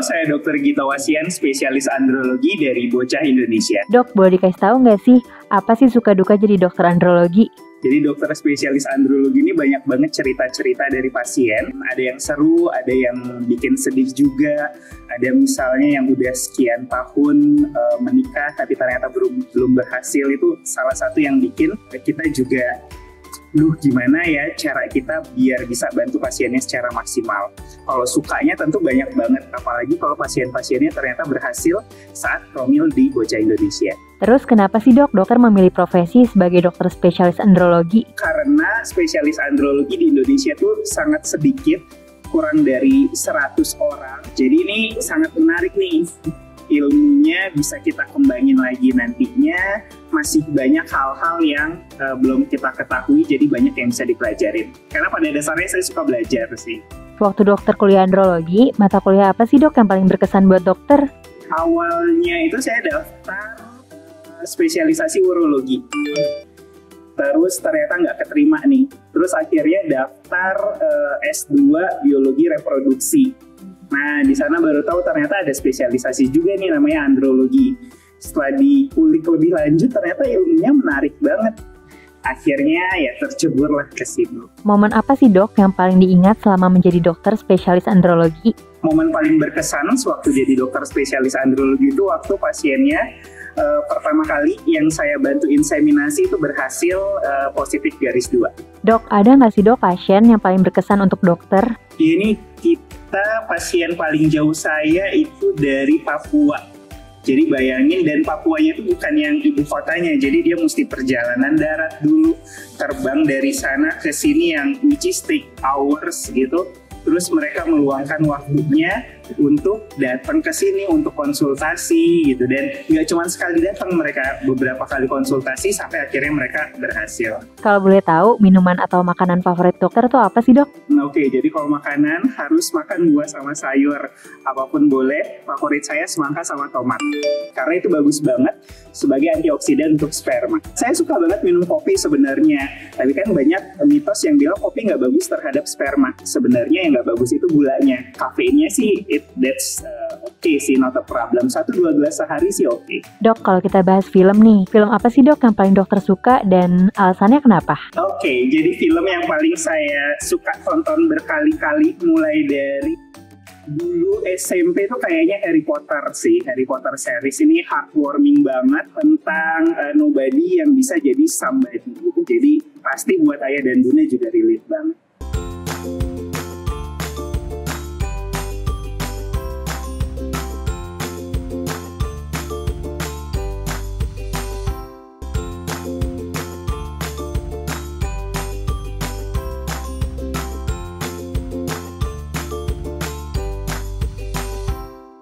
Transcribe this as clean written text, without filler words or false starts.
saya Dr. Gita Wasian, spesialis andrologi dari Bocah Indonesia. Dok, boleh dikasih tahu nggak sih, apa sih suka duka jadi dokter andrologi? Jadi dokter spesialis andrologi ini banyak banget cerita-cerita dari pasien. Ada yang seru, ada yang bikin sedih juga. Ada misalnya yang udah sekian tahun menikah tapi ternyata belum berhasil. Itu salah satu yang bikin kita juga, gimana ya cara kita biar bisa bantu pasiennya secara maksimal. Kalau sukanya tentu banyak banget, apalagi kalau pasien-pasiennya ternyata berhasil saat promil di Bocah Indonesia. Terus kenapa sih dok, dokter memilih profesi sebagai dokter spesialis andrologi? Karena spesialis andrologi di Indonesia tuh sangat sedikit, kurang dari 100 orang. Jadi ini sangat menarik nih. Ilmunya bisa kita kembangin lagi nantinya, masih banyak hal-hal yang belum kita ketahui, jadi banyak yang bisa dipelajarin. Karena pada dasarnya saya suka belajar sih. Waktu dokter kuliah andrologi, mata kuliah apa sih dok yang paling berkesan buat dokter? Awalnya itu saya daftar spesialisasi urologi. Terus ternyata nggak keterima nih. Terus akhirnya daftar S2 biologi reproduksi. Nah, di sana baru tahu ternyata ada spesialisasi juga nih namanya andrologi. Setelah dikulik lebih lanjut, ternyata ilmunya menarik banget. Akhirnya ya terceburlah ke situ. Momen apa sih dok yang paling diingat selama menjadi dokter spesialis andrologi? Momen paling berkesan sewaktu jadi dokter spesialis andrologi itu waktu pasiennya pertama kali yang saya bantu inseminasi itu berhasil positif garis 2. Dok, ada nggak sih dok pasien yang paling berkesan untuk dokter? Ini pasien paling jauh saya itu dari Papua. Jadi bayangin, dan Papuanya itu bukan yang ibu kotanya, jadi dia mesti perjalanan darat dulu, terbang dari sana ke sini yang which is take hours gitu. Terus mereka meluangkan waktunya untuk datang ke sini untuk konsultasi gitu, dan nggak cuma sekali datang, mereka beberapa kali konsultasi sampai akhirnya mereka berhasil. Kalau boleh tahu, minuman atau makanan favorit dokter tuh apa sih dok? Oke, jadi kalau makanan harus makan buah sama sayur, apapun boleh. Favorit saya semangka sama tomat, karena itu bagus banget sebagai antioksidan untuk sperma. Saya suka banget minum kopi sebenarnya, tapi kan banyak mitos yang bilang kopi nggak bagus terhadap sperma. Sebenarnya yang nggak bagus itu gulanya. Kafeinnya sih that's okay sih, not a problem. 1-2 gelas sehari sih oke. Dok, kalau kita bahas film nih, film apa sih dok yang paling dokter suka dan alasannya kenapa? Oke, jadi film yang paling saya suka tonton berkali-kali mulai dari dulu SMP tuh kayaknya Harry Potter sih. Harry Potter series ini heartwarming banget tentang nobody yang bisa jadi somebody gitu. Jadi pasti buat ayah dan bunda juga relate banget.